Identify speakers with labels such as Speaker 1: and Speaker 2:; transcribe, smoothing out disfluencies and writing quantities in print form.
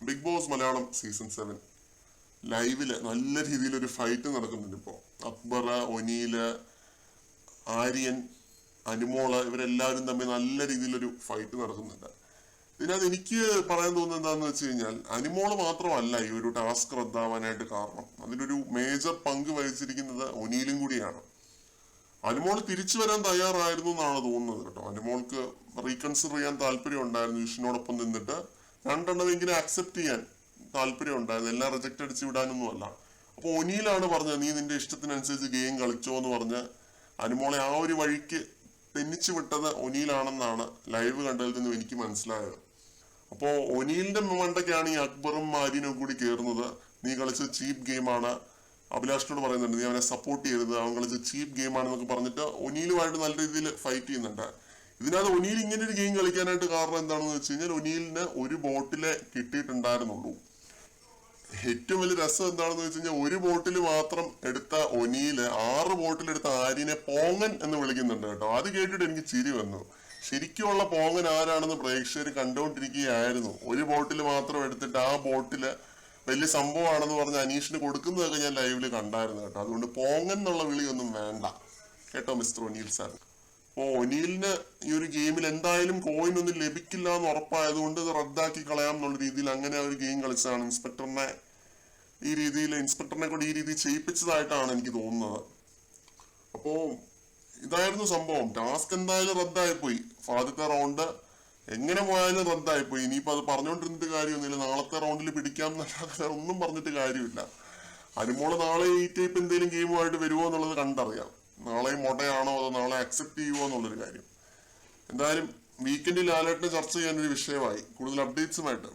Speaker 1: Big boss Malayalam season 7 ലൈവില് നല്ല രീതിയിലൊരു fight നടക്കുന്നുണ്ട് ഇപ്പോൾ. അക്ബർ, ഒനീല്, ആര്യൻ, അനുമോള് ഇവരെല്ലാവരും തമ്മിൽ നല്ല രീതിയിലൊരു ഫൈറ്റ് നടക്കുന്നുണ്ട്. ഇതിനകത്ത് എനിക്ക് പറയാൻ തോന്നുന്നത് എന്താണെന്ന് വെച്ച് കഴിഞ്ഞാൽ, അനുമോള് മാത്രമല്ല ഈ ഒരു ടാസ്ക് റദ്ദാവാനായിട്ട് കാരണം. അതിലൊരു മേജർ പങ്ക് വഹിച്ചിരിക്കുന്നത് ഒനീലും കൂടിയാണ്. അനുമോള് തിരിച്ചു വരാൻ തയ്യാറായിരുന്നു എന്നാണ് തോന്നുന്നത് കേട്ടോ. അനുമോൾക്ക് റീകൺസിഡർ ചെയ്യാൻ താല്പര്യം ഉണ്ടായിരുന്നു, വിഷ്ണുവിനോടൊപ്പം നിന്നിട്ട് രണ്ടെണ്ണമെങ്കിലും അക്സെപ്റ്റ് ചെയ്യാൻ താല്പര്യം ഉണ്ടായിരുന്നു, എല്ലാം റിജക്റ്റ് അടിച്ച് വിടാനൊന്നും അല്ല. അപ്പൊ ഒനീലാണ് പറഞ്ഞത്, നീ നിന്റെ ഇഷ്ടത്തിനനുസരിച്ച് ഗെയിം കളിച്ചോ എന്ന് പറഞ്ഞ് അനുമോളെ ആ ഒരു വഴിക്ക് തെന്നിച്ചു വിട്ടത് ഒനീലാണെന്നാണ് ലൈവ് കണ്ടതിൽ നിന്നും എനിക്ക് മനസ്സിലായത്. അപ്പോ ഒനീലിന്റെ മണ്ടയ്ക്കാണ് ഈ അക്ബറും ആര്യനും കൂടി കയറുന്നത്. നീ കളിച്ച ചീപ്പ് ഗെയിമാണ്, അഭിലാഷിനോട് പറയുന്നുണ്ട് നീ അവനെ സപ്പോർട്ട് ചെയ്യരുത്, അവൻ കളിച്ച ചീപ്പ് ഗെയിം ആണെന്നൊക്കെ പറഞ്ഞിട്ട് ഒനീലുമായിട്ട് നല്ല രീതിയിൽ ഫൈറ്റ് ചെയ്യുന്നുണ്ട്. ഇതിനകത്ത് ഒനീൽ ഇങ്ങനെ ഒരു ഗെയിം കളിക്കാനായിട്ട് കാരണം എന്താണെന്ന് വെച്ച് കഴിഞ്ഞാൽ, ഒനീലിന് ഒരു ബോട്ടിലെ കിട്ടിയിട്ടുണ്ടായിരുന്നുള്ളൂ. ഏറ്റവും വലിയ രസം എന്താണെന്ന് വെച്ച് കഴിഞ്ഞാൽ, ഒരു ബോട്ടിൽ മാത്രം എടുത്ത ഒനീല് 6 ബോട്ടിൽ എടുത്ത ആര്യനെ പോങ്ങൻ എന്ന് വിളിക്കുന്നുണ്ട് കേട്ടോ. അത് കേട്ടിട്ട് എനിക്ക് ചിരി വന്നു. ശരിക്കുമുള്ള പോങ്ങൻ ആരാണെന്ന് പ്രേക്ഷകർ കണ്ടുകൊണ്ടിരിക്കുകയായിരുന്നു. ഒരു ബോട്ടിൽ മാത്രം എടുത്തിട്ട് ആ ബോട്ടില് വലിയ സംഭവമാണെന്ന് പറഞ്ഞ് അനീഷിന് കൊടുക്കുന്നതൊക്കെ ഞാൻ ലൈവില് കണ്ടായിരുന്നു കേട്ടോ. അതുകൊണ്ട് പോങ്ങൻ എന്നുള്ള വിളിയൊന്നും വേണ്ട കേട്ടോ മിസ്റ്റർ ഒനീൽ സാർ. അപ്പോ ഒനീലിന് ഈ ഒരു ഗെയിമിൽ എന്തായാലും കോയിൻ ഒന്നും ലഭിക്കില്ല എന്ന് ഉറപ്പായതുകൊണ്ട് ഇത് റദ്ദാക്കി കളയാം എന്നുള്ള രീതിയിൽ അങ്ങനെ ഒരു ഗെയിം കളിച്ചതാണ്. ഇൻസ്പെക്ടറിനെ കൊണ്ട് ഈ രീതിയിൽ ചെയ്യിപ്പിച്ചതായിട്ടാണ് എനിക്ക് തോന്നുന്നത്. അപ്പോ ഇതായിരുന്നു സംഭവം. ടാസ്ക് എന്തായാലും റദ്ദായിപ്പോയി. ആദ്യത്തെ റൗണ്ട് എങ്ങനെ പോയാലും റദ്ദായിപ്പോയി. ഇനിയിപ്പോ അത് പറഞ്ഞുകൊണ്ടിരുന്നിട്ട് കാര്യമൊന്നുമില്ല. നാളത്തെ റൗണ്ടിൽ പിടിക്കാം എന്നല്ലാതെ ഒന്നും പറഞ്ഞിട്ട് കാര്യമില്ല. അനുമോള് നാളെ ഈ ടൈപ്പ് എന്തെങ്കിലും ഗെയിമുമായിട്ട് വരുമോ എന്നുള്ളത് കണ്ടറിയാം. നാളെ മൊടയാണോ അതോ നാളെ അക്സെപ്റ്റ് ചെയ്യുമോ എന്നുള്ളൊരു കാര്യം. എന്തായാലും വീക്കെൻഡിൽ ലാലേട്ടനെ ചർച്ച ചെയ്യാനൊരു വിഷയമായി. കൂടുതൽ അപ്ഡേറ്റ്സുമായിട്ട്